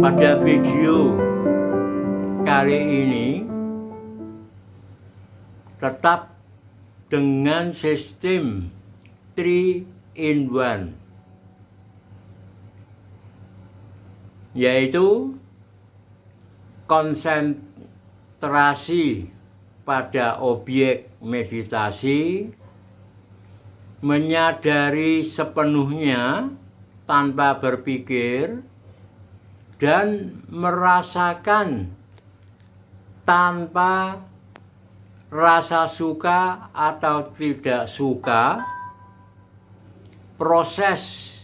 Pada video kali ini tetap dengan sistem 3-in-1, yaitu konsentrasi pada objek meditasi, menyadari sepenuhnya tanpa berpikir, dan merasakan tanpa rasa suka atau tidak suka proses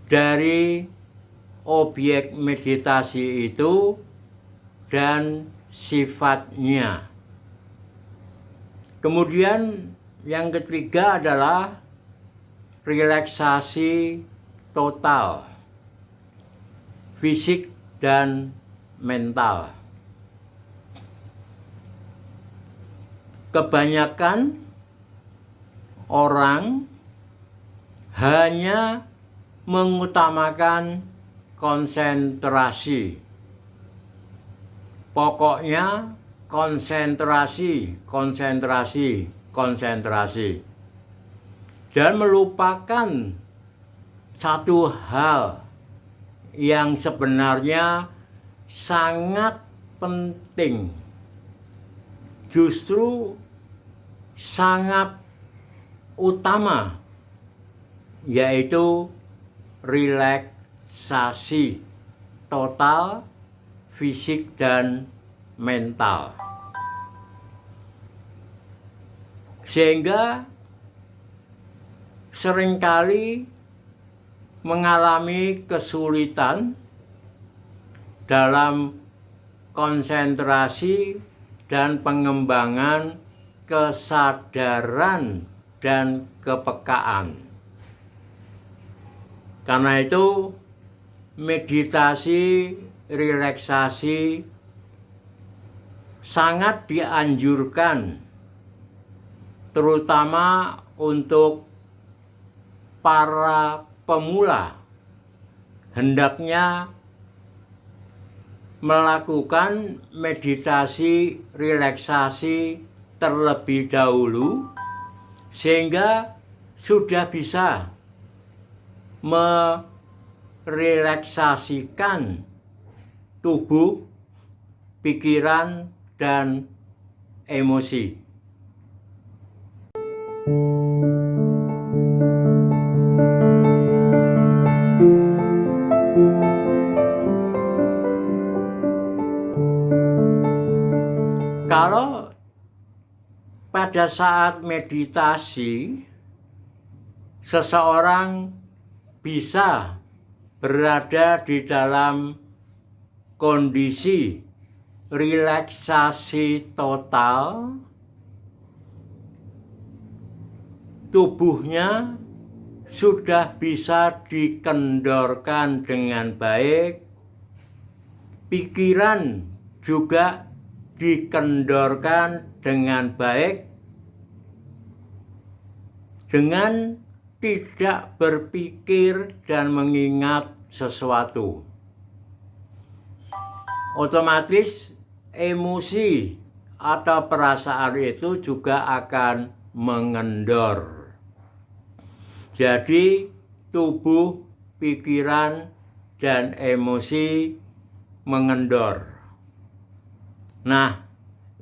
dari objek meditasi itu dan sifatnya. Kemudian yang ketiga adalah relaksasi total, fisik dan mental. Kebanyakan orang hanya mengutamakan konsentrasi. Pokoknya konsentrasi, konsentrasi, konsentrasi. Dan melupakan satu hal yang sebenarnya sangat penting, justru sangat utama, yaitu relaksasi total, fisik dan mental. Sehingga seringkali mengalami kesulitan dalam konsentrasi dan pengembangan kesadaran dan kepekaan. Karena itu, meditasi, relaksasi sangat dianjurkan, terutama untuk para pemula. Hendaknya melakukan meditasi relaksasi terlebih dahulu, sehingga sudah bisa merelaksasikan tubuh, pikiran, dan emosi. Kalau pada saat meditasi seseorang bisa berada di dalam kondisi relaksasi total, tubuhnya sudah bisa dikendorkan dengan baik, pikiran juga dikendorkan dengan baik, dengan tidak berpikir dan mengingat sesuatu. Otomatis emosi atau perasaan itu juga akan mengendor. Jadi tubuh, pikiran, dan emosi mengendor. Nah,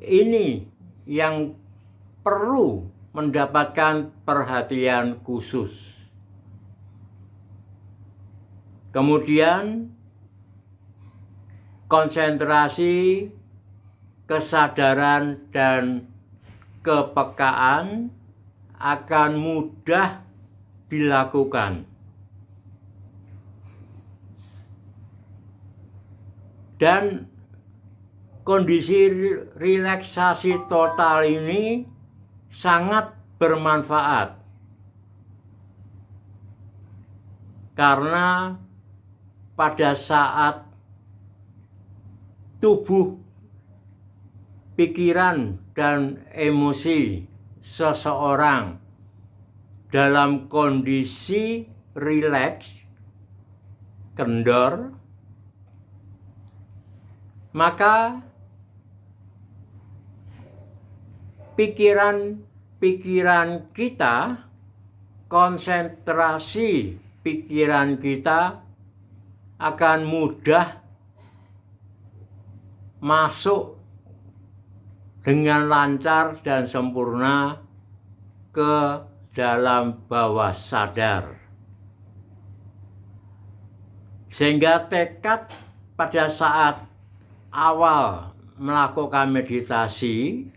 ini yang perlu mendapatkan perhatian khusus. Kemudian konsentrasi, kesadaran, dan kepekaan akan mudah dilakukan. Dan kondisi relaksasi total ini sangat bermanfaat karena pada saat tubuh, pikiran, dan emosi seseorang dalam kondisi rileks, kendor, maka pikiran kita, konsentrasi pikiran kita akan mudah masuk dengan lancar dan sempurna ke dalam bawah sadar. Sehingga tekad pada saat awal melakukan meditasi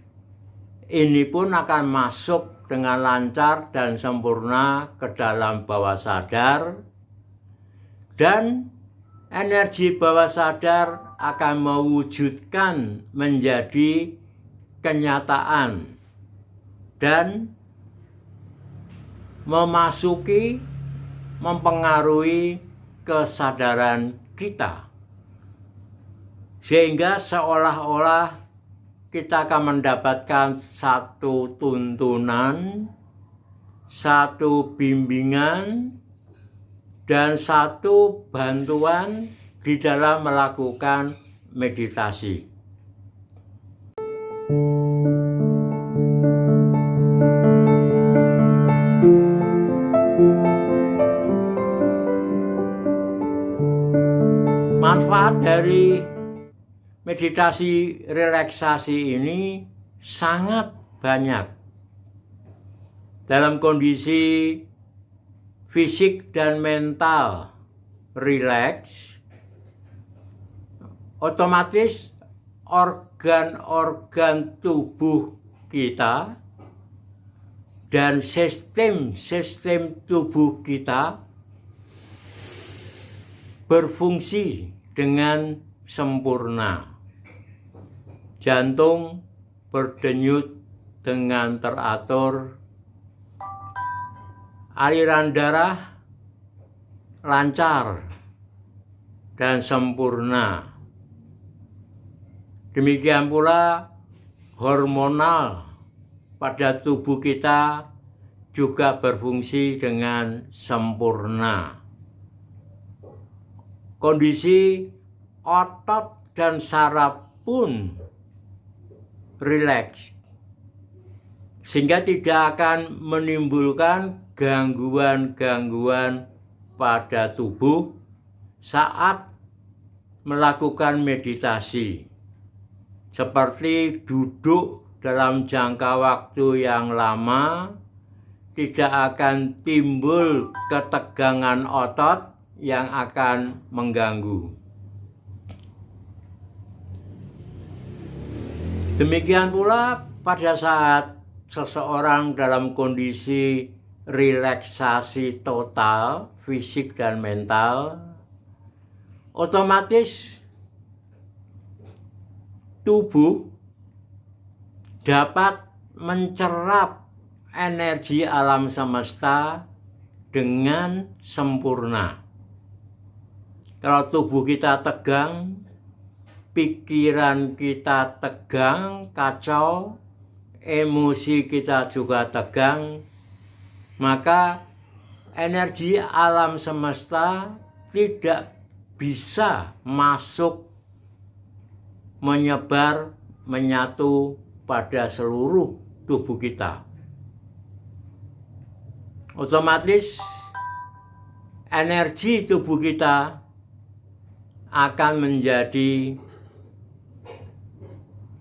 ini pun akan masuk dengan lancar dan sempurna ke dalam bawah sadar, dan energi bawah sadar akan mewujudkan menjadi kenyataan dan mempengaruhi kesadaran kita, sehingga seolah-olah kita akan mendapatkan satu tuntunan, satu bimbingan, dan satu bantuan di dalam melakukan meditasi. Manfaat dari meditasi relaksasi ini sangat banyak. Dalam kondisi fisik dan mental rileks, otomatis organ-organ tubuh kita dan sistem tubuh kita berfungsi dengan sempurna. Jantung berdenyut dengan teratur, aliran darah lancar dan sempurna. Demikian pula hormonal pada tubuh kita juga berfungsi dengan sempurna. Kondisi otot dan saraf pun rileks, sehingga tidak akan menimbulkan gangguan-gangguan pada tubuh saat melakukan meditasi, seperti duduk dalam jangka waktu yang lama, tidak akan timbul ketegangan otot yang akan mengganggu. Demikian pula pada saat seseorang dalam kondisi relaksasi total, fisik dan mental, otomatis tubuh dapat mencerap energi alam semesta dengan sempurna. Kalau tubuh kita tegang, pikiran kita tegang, kacau, emosi kita juga tegang, maka energi alam semesta tidak bisa masuk, menyebar, menyatu pada seluruh tubuh kita. Otomatis energi tubuh kita akan menjadi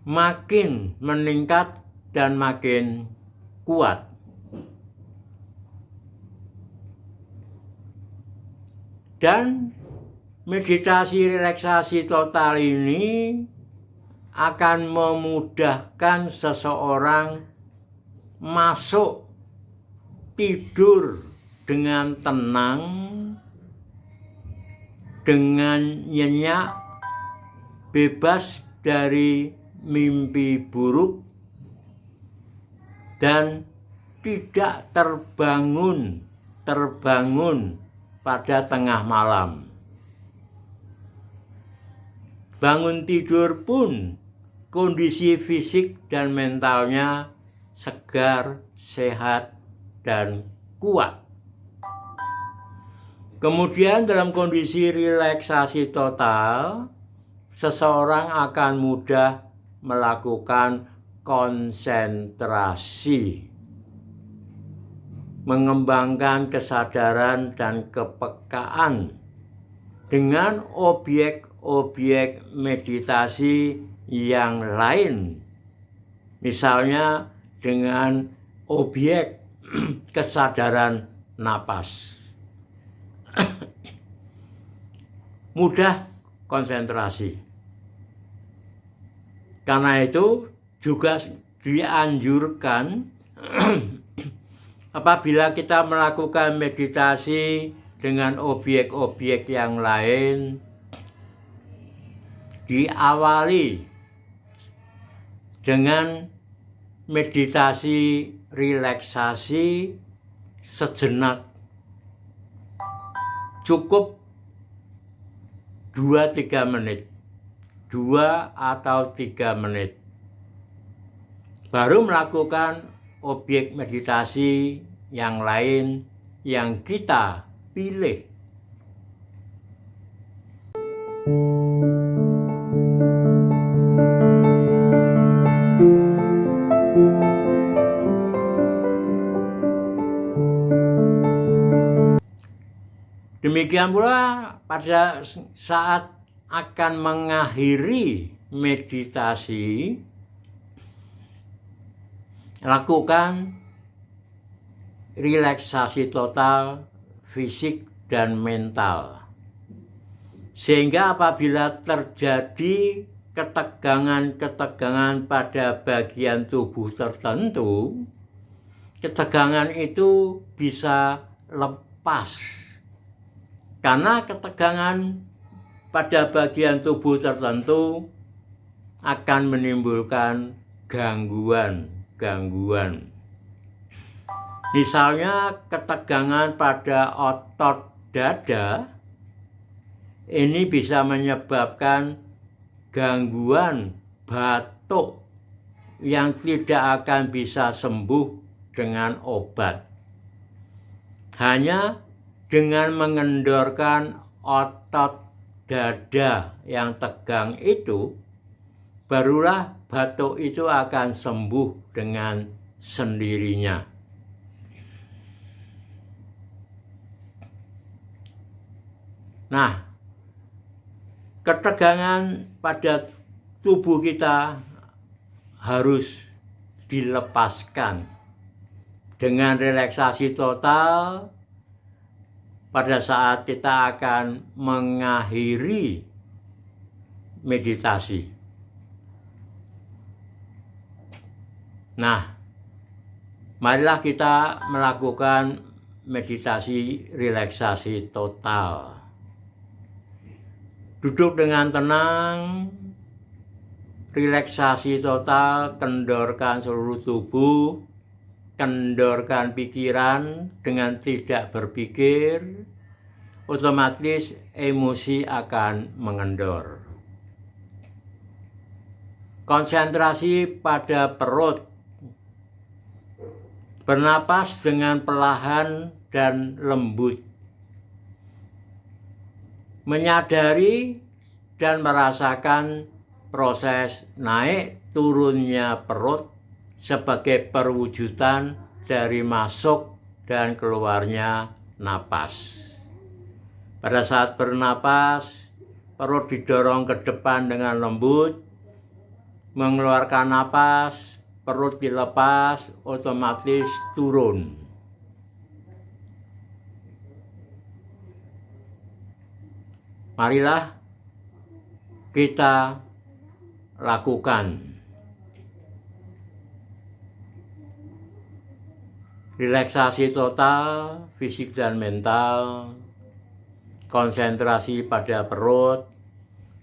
makin meningkat dan makin kuat. Dan meditasi relaksasi total ini akan memudahkan seseorang masuk tidur dengan tenang, dengan nyenyak, bebas dari mimpi buruk, dan tidak terbangun pada tengah malam. Bangun tidur pun kondisi fisik dan mentalnya segar, sehat, dan kuat. Kemudian dalam kondisi relaksasi total, seseorang akan mudah melakukan konsentrasi, mengembangkan kesadaran dan kepekaan dengan objek-objek meditasi yang lain, misalnya dengan objek kesadaran napas. Mudah konsentrasi. Karena itu juga dianjurkan apabila kita melakukan meditasi dengan objek-objek yang lain, diawali dengan meditasi relaksasi sejenak, cukup 2-3 menit, 2 atau 3 menit. Baru melakukan objek meditasi yang lain yang kita pilih. Demikian pula pada saat akan mengakhiri meditasi, lakukan relaksasi total fisik dan mental. Sehingga apabila terjadi ketegangan-ketegangan pada bagian tubuh tertentu, ketegangan itu bisa lepas. Karena ketegangan pada bagian tubuh tertentu akan menimbulkan gangguan. Misalnya ketegangan pada otot dada, ini bisa menyebabkan gangguan batuk yang tidak akan bisa sembuh dengan obat. Hanya dengan mengendorkan otot dada yang tegang itu, barulah batuk itu akan sembuh dengan sendirinya. Nah, ketegangan pada tubuh kita harus dilepaskan dengan relaksasi total pada saat kita akan mengakhiri meditasi. Nah, marilah kita melakukan meditasi relaksasi total. Duduk dengan tenang, relaksasi total, kendorkan seluruh tubuh, kendorkan pikiran dengan tidak berpikir, otomatis emosi akan mengendor. Konsentrasi pada perut, bernapas dengan perlahan dan lembut, menyadari dan merasakan proses naik turunnya perut sebagai perwujudan dari masuk dan keluarnya napas. Pada saat bernapas, perut didorong ke depan dengan lembut, mengeluarkan napas, perut dilepas, otomatis turun. Marilah kita lakukan relaksasi total, fisik dan mental, konsentrasi pada perut,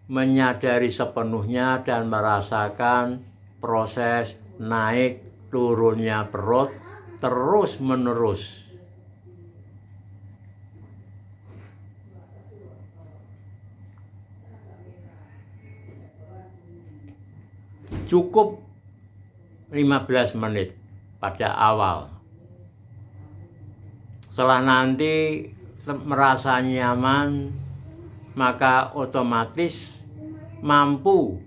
menyadari sepenuhnya dan merasakan proses naik turunnya perut terus menerus. Cukup 15 menit pada awal. Setelah nanti merasa nyaman, maka otomatis mampu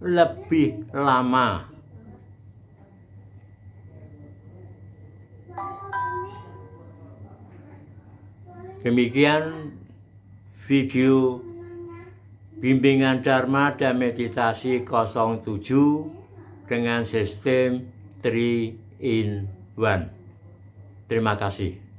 lebih lama. Demikian video bimbingan Dharma dan meditasi 07 dengan sistem 3 in 1. Terima kasih.